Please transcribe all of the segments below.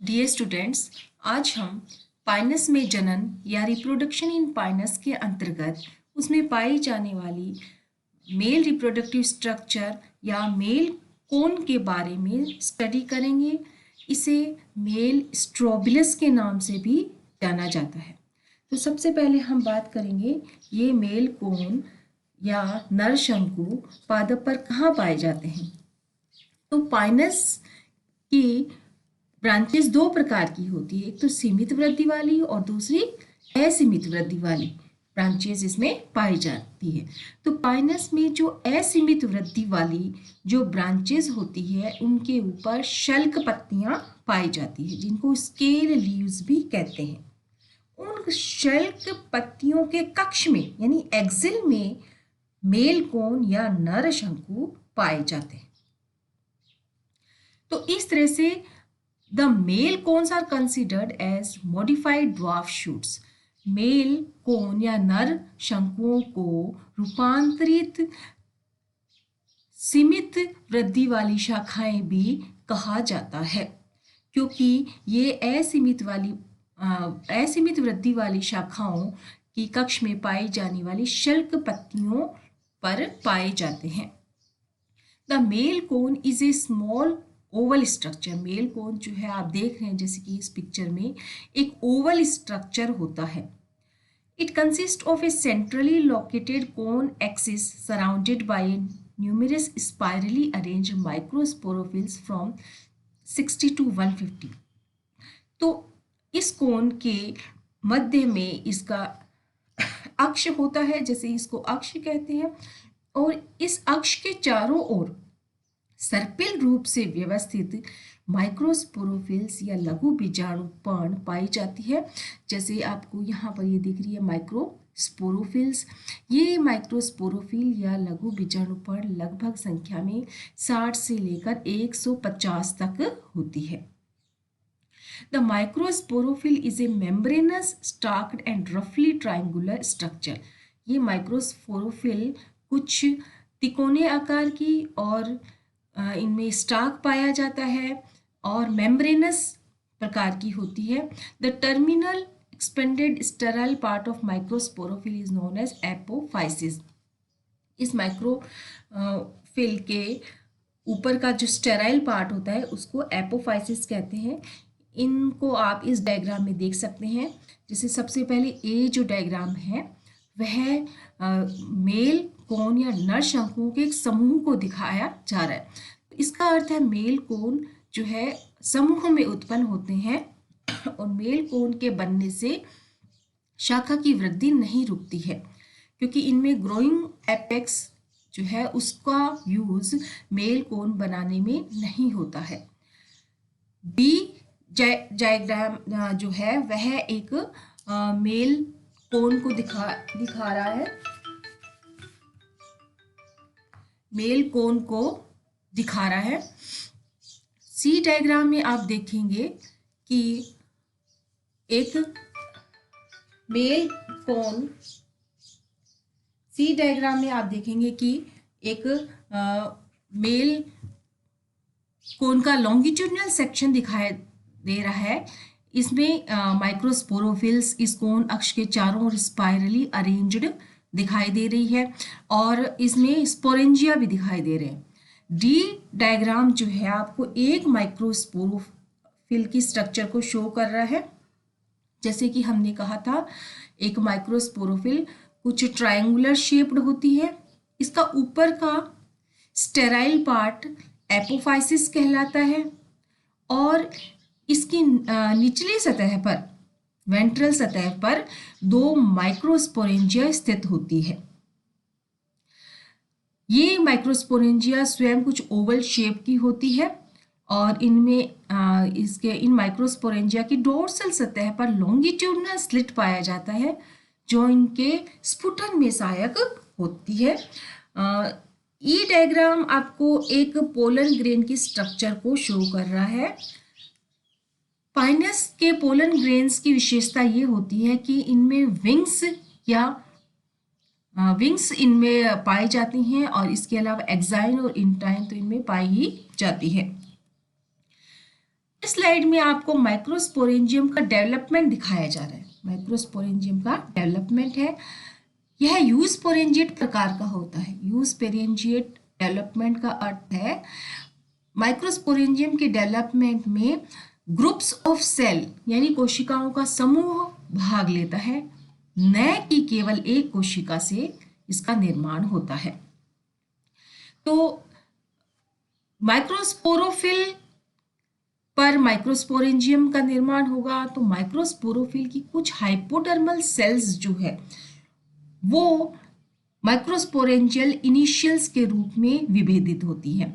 Dear students, आज हम Pinus में जनन या रिप्रोडक्शन इन पाइनस के अंतर्गत उसमें पाई जाने वाली मेल रिप्रोडक्टिव स्ट्रक्चर या मेल कोन के बारे में स्टडी करेंगे। इसे मेल स्ट्रोबिलस के नाम से भी जाना जाता है। तो सबसे पहले हम बात करेंगे ये मेल कोन या नर शंकु पादप पर कहाँ पाए जाते हैं। तो पाइनस की ब्रांचेस दो प्रकार की होती है, एक तो सीमित वृद्धि वाली और दूसरी असीमित वृद्धि वाली ब्रांचेस इसमें पाई जाती है। तो पाइनस में जो असीमित वृद्धि वाली जो ब्रांचेस होती है उनके ऊपर शल्क पत्तियां पाई जाती है, जिनको स्केल लीव्स भी कहते हैं। उन शल्क पत्तियों के कक्ष में यानी एक्सिल में मेल कोन या नर शंकु पाए जाते हैं। तो इस तरह से The male cones are considered as modified dwarf shoots. Male cone या नर शंकुओं को रूपांतरित सीमित वृद्धि वाली शाखाएं भी कहा जाता है, क्योंकि ये असीमित वृद्धि वाली शाखाओं की कक्ष में पाई जाने वाली शल्क पत्तियों पर पाए जाते हैं। The male cone is a small Oval structure. Male cone जो है आप देख रहे हैं जैसे कि इस पिक्चर में एक ओवल स्ट्रक्चर होता है। It consist of A centrally located cone axis surrounded by numerous spirally arrange microsporophylls from 60 to 150। तो इस कोन के मध्य में इसका अक्ष होता है, जैसे इसको अक्ष कहते हैं, और इस अक्ष के चारों ओर सर्पिल रूप से व्यवस्थित माइक्रोस्पोरोफिल्स या लघु बीजाणुपर्ण पाई जाती है। जैसे आपको यहाँ पर ये दिख रही है माइक्रोस्पोरोफिल्स। ये माइक्रोस्पोरोफिल या लघु बीजाणुपर्ण लगभग संख्या में 60 से लेकर 150 तक होती है। The microsporophyll is a membranous stalked and रफली ट्राइंगुलर स्ट्रक्चर। ये माइक्रोस्पोरोफिल कुछ तिकोने आकार की और इनमें स्टाक पाया जाता है और मेम्ब्रेनस प्रकार की होती है। The terminal expanded sterile part of microsporophyll is known as apophysis. इस माइक्रोफिल के ऊपर का जो स्टेराइल पार्ट होता है उसको एपोफाइसिस कहते हैं। इनको आप इस डायग्राम में देख सकते हैं। जैसे सबसे पहले ए जो डायग्राम है वह मेल कोन या नर शंकुओं के एक समूह को दिखाया जा रहा है। इसका अर्थ है मेल कोन जो है समूह में उत्पन्न होते हैं और मेल कोन के बनने से शाखा की वृद्धि नहीं रुकती है, क्योंकि इनमें ग्रोइंग एपेक्स जो है उसका यूज मेल कोन बनाने में नहीं होता है। बी डायग्राम जो है वह एक मेल कोन को दिखा रहा है, मेल कोन को दिखा रहा है। सी डायग्राम में आप देखेंगे कि एक मेल कोन, सी डायग्राम में आप देखेंगे कि एक मेल कोन का लॉन्गिट्यूडनल सेक्शन दिखाई दे रहा है। इसमें माइक्रोस्पोरोफिल्स इस कोन अक्ष के चारों ओर स्पाइरली अरेंज्ड दिखाई दे रही है और इसमें स्पोरेंजिया भी दिखाई दे रहे हैं। डी डायग्राम जो है आपको एक माइक्रोस्पोरोफिल की स्ट्रक्चर को शो कर रहा है। जैसे कि हमने कहा था एक माइक्रोस्पोरोफिल कुछ ट्रायंगुलर शेप्ड होती है। इसका ऊपर का स्टेराइल पार्ट एपोफाइसिस कहलाता है और इसकी निचली सतह पर, वेंट्रल सतह पर, दो माइक्रोस्पोरेंजिया स्थित होती है। ये माइक्रोस्पोरेंजिया स्वयं कुछ ओवल शेप की होती है और इनमें इन माइक्रोस्पोरेंजिया की डोर्सल सतह पर लॉन्गिट्यूडनल स्लिट पाया जाता है जो इनके स्फुटन में सहायक होती है। ई डायग्राम आपको एक पोलन ग्रेन की स्ट्रक्चर को शो कर रहा है। पाइनस के पोलन ग्रेन्स की विशेषता ये होती है कि इनमें विंग्स इनमें पाई जाती हैं और इसके अलावा एक्साइन और इंटाइन तो इनमें पाई ही जाती है। इस स्लाइड में आपको माइक्रोस्पोरेंजियम का डेवलपमेंट दिखाया जा रहा है। माइक्रोस्पोरेंजियम का डेवलपमेंट है। यह यूस्पोरेंजिएट प्रकार का होता है। यूस्पोरेंजिएट डेवलपमेंट का अर्थ है माइक्रोस्पोरेंजियम के डेवलपमेंट में ग्रुप्स ऑफ सेल यानी कोशिकाओं का समूह भाग लेता है, न कि केवल एक कोशिका से इसका निर्माण होता है। तो माइक्रोस्पोरोफिल पर माइक्रोस्पोरेंजियम का निर्माण होगा। तो माइक्रोस्पोरोफिल की कुछ हाइपोडर्मल सेल्स जो है वो माइक्रोस्पोरेंजियल इनिशियल्स के रूप में विभेदित होती है।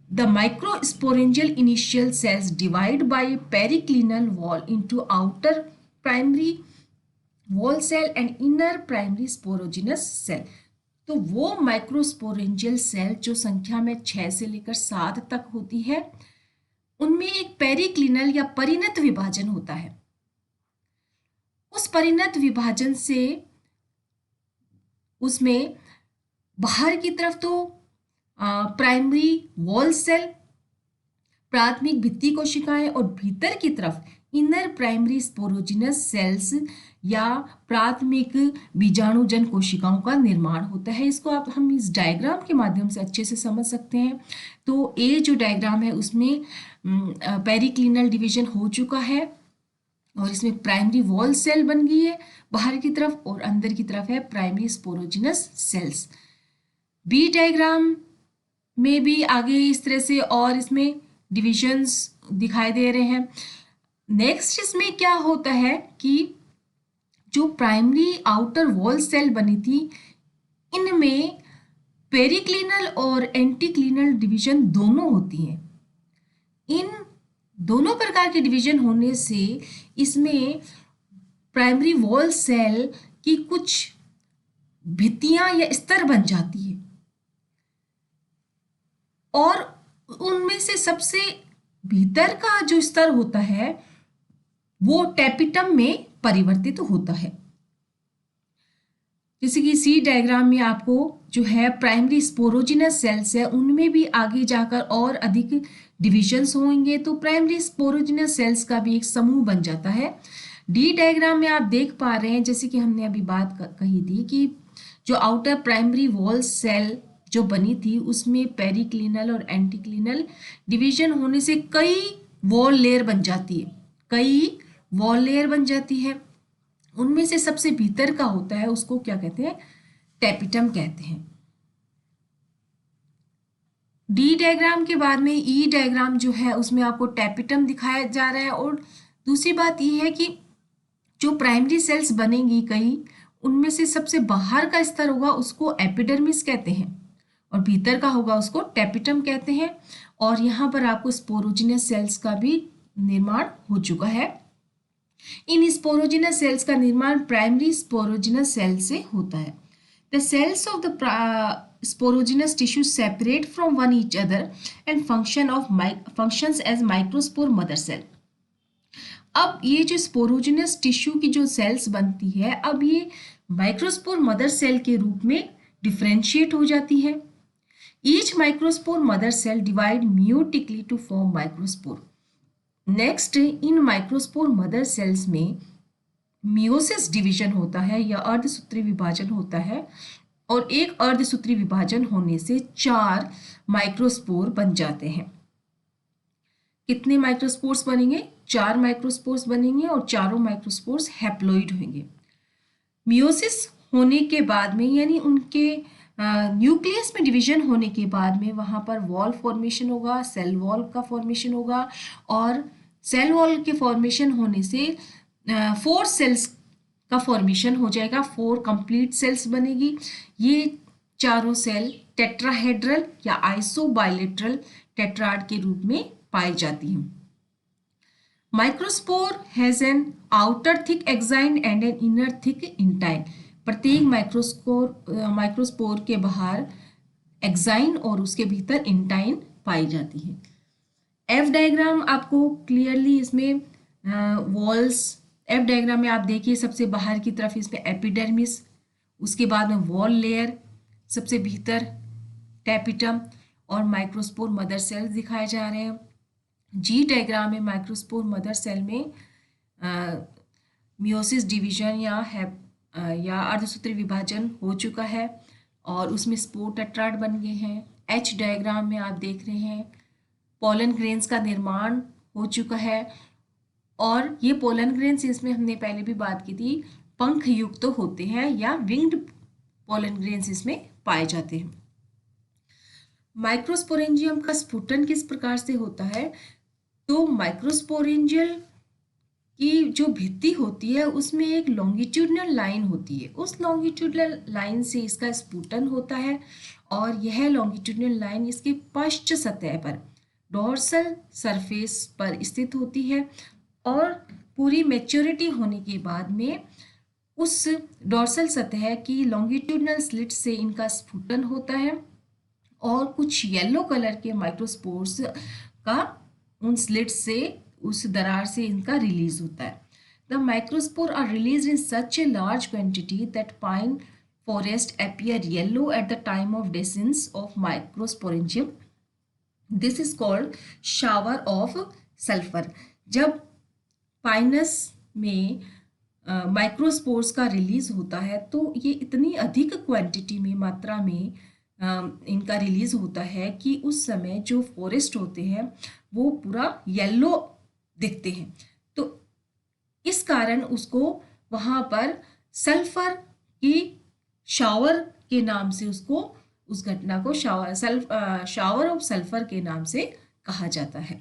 The microsporangial initial cells divide by periclinal wall into outer primary wall cell and inner primary sporogenous cell. तो वो माइक्रोस्पोरेंजियल सेल जो संख्या में 6 से लेकर 7 तक होती है, उनमें एक पेरिक्लिनल या परिणत विभाजन होता है। उस परिणत विभाजन से उसमें बाहर की तरफ तो प्राइमरी वॉल सेल, प्राथमिक भित्ति कोशिकाएं, और भीतर की तरफ इनर प्राइमरी स्पोरोजिनस सेल्स या प्राथमिक बीजाणुजन कोशिकाओं का निर्माण होता है। इसको आप हम इस डायग्राम के माध्यम से अच्छे से समझ सकते हैं। तो ये जो डायग्राम है उसमें पेरिक्लिनल डिवीजन हो चुका है और इसमें प्राइमरी वॉल सेल बन गई है बाहर की तरफ, और अंदर की तरफ है primary sporogenous cells. B diagram में भी आगे इस तरह से और इसमें डिविजन्स दिखाई दे रहे हैं। नेक्स्ट इसमें क्या होता है कि जो प्राइमरी आउटर वॉल सेल बनी थी, इनमें पेरिक्लिनल और एंटीक्लिनल डिवीजन दोनों होती हैं। इन दोनों प्रकार के डिवीजन होने से इसमें प्राइमरी वॉल सेल की कुछ भित्तियां या स्तर बन जाती है और उनमें से सबसे भीतर का जो स्तर होता है वो टैपिटम में परिवर्तित होता है। जैसे कि सी डायग्राम में आपको जो है प्राइमरी स्पोरोजिनस सेल्स है, उनमें भी आगे जाकर और अधिक डिविजन्स होंगे, तो प्राइमरी स्पोरोजिनस सेल्स का भी एक समूह बन जाता है। डी डायग्राम में आप देख पा रहे हैं, जैसे कि हमने अभी बात कही थी कि जो आउटर प्राइमरी वॉल सेल जो बनी थी उसमें पेरिक्लिनल और एंटीक्लिनल डिवीजन होने से कई वॉल लेयर बन जाती है, कई वॉल लेयर बन जाती है। उनमें से सबसे भीतर का होता है उसको क्या कहते हैं, टैपिटम कहते हैं। डी डायग्राम के बाद में ई डायग्राम जो है उसमें आपको टैपिटम दिखाया जा रहा है। और दूसरी बात यह है कि जो प्राइमरी सेल्स बनेंगी कई, उनमें से सबसे बाहर का स्तर होगा उसको एपिडर्मिस कहते हैं और भीतर का होगा उसको टैपिटम कहते हैं। और यहाँ पर आपको स्पोरोजिनस सेल्स का भी निर्माण हो चुका है। इन स्पोरोजिनस सेल्स का निर्माण प्राइमरी स्पोरोजिनस सेल से होता है। The cells of the sporogenous tissue separate from one each other and functions as microspore mother cell। अब ये जो स्पोरोजिनस टिश्यू की जो सेल्स बनती है, अब ये माइक्रोस्पोर मदर सेल के रूप में डिफ्रेंशिएट हो जाती है। Each microspore mother cell divide meiotically to form microspore. Next, इन माइक्रोस्पोर मदर सेल्स में मियोसिस डिवीजन होता है या अर्धसूत्री विभाजन होता है, और एक अर्धसूत्री विभाजन होने से 4 माइक्रोस्पोर बन जाते हैं। कितने माइक्रोस्पोर्स बनेंगे? 4 माइक्रोस्पोर्स बनेंगे और चारों माइक्रोस्पोर्स हैप्लॉइड होंगे। मियोसिस होने के बाद में यानी उनके न्यूक्लियस में डिवीजन होने के बाद में वहाँ पर वॉल फॉर्मेशन होगा, सेल वॉल का फॉर्मेशन होगा, और सेल वॉल के फॉर्मेशन होने से 4 सेल्स का फॉर्मेशन हो जाएगा, 4 कंप्लीट सेल्स बनेगी। ये चारों सेल टेट्राहेड्रल या आइसोबाइलेटरल टेट्राड के रूप में पाई जाती हैं। Microspore has an outer thick exine and an inner thick intine. प्रत्येक माइक्रोस्पोर के बाहर एक्साइन और उसके भीतर इंटाइन पाई जाती है। एफ डायग्राम आपको क्लियरली इसमें वॉल्स, एफ डायग्राम में आप देखिए सबसे बाहर की तरफ इसमें एपिडर्मिस, उसके बाद में वॉल लेयर, सबसे भीतर टैपिटम और माइक्रोस्पोर मदर सेल्स दिखाए जा रहे हैं। जी डायग्राम में माइक्रोस्पोर मदर सेल में मियोसिस डिवीजन या अर्धसूत्री विभाजन हो चुका है और उसमें स्पोर टेट्राड बन गए हैं। एच डायग्राम में आप देख रहे हैं पोलन ग्रेन्स का निर्माण हो चुका है और ये पोलन ग्रेन्स, इसमें हमने पहले भी बात की थी, पंख युक्त तो होते हैं या विंग्ड पोलन ग्रेन्स इसमें पाए जाते हैं। माइक्रोस्पोरेंजियम का स्फुटन किस प्रकार से होता है? तो माइक्रोस्पोरेंजियल की जो भित्ति होती है उसमें एक लॉन्गिट्यूडनल लाइन होती है, उस लॉन्गिट्यूडनल लाइन से इसका स्फुटन होता है और यह लॉन्गिट्यूडनल लाइन इसके पश्च सतह पर डोर्सल सरफेस पर स्थित होती है और पूरी मैच्योरिटी होने के बाद में उस डोर्सल सतह की लॉन्गिट्यूडनल स्लिट से इनका स्फुटन होता है और कुछ येलो कलर के माइक्रोस्पोर्स का उन स्लिट से, उस दरार से इनका रिलीज होता है। The microspore are release in such a large quantity that pine forest appear yellow at the time of dehiscence of microsporangium. This is called shower of sulphur. जब पाइनस में माइक्रोस्पोर्स का रिलीज होता है तो ये इतनी अधिक क्वांटिटी में, मात्रा में इनका रिलीज होता है कि उस समय जो फॉरेस्ट होते हैं वो पूरा येलो दिखते हैं। तो इस कारण उसको वहाँ पर सल्फर की शावर के नाम से, उसको, उस घटना को शावर ऑफ सल्फर के नाम से कहा जाता है।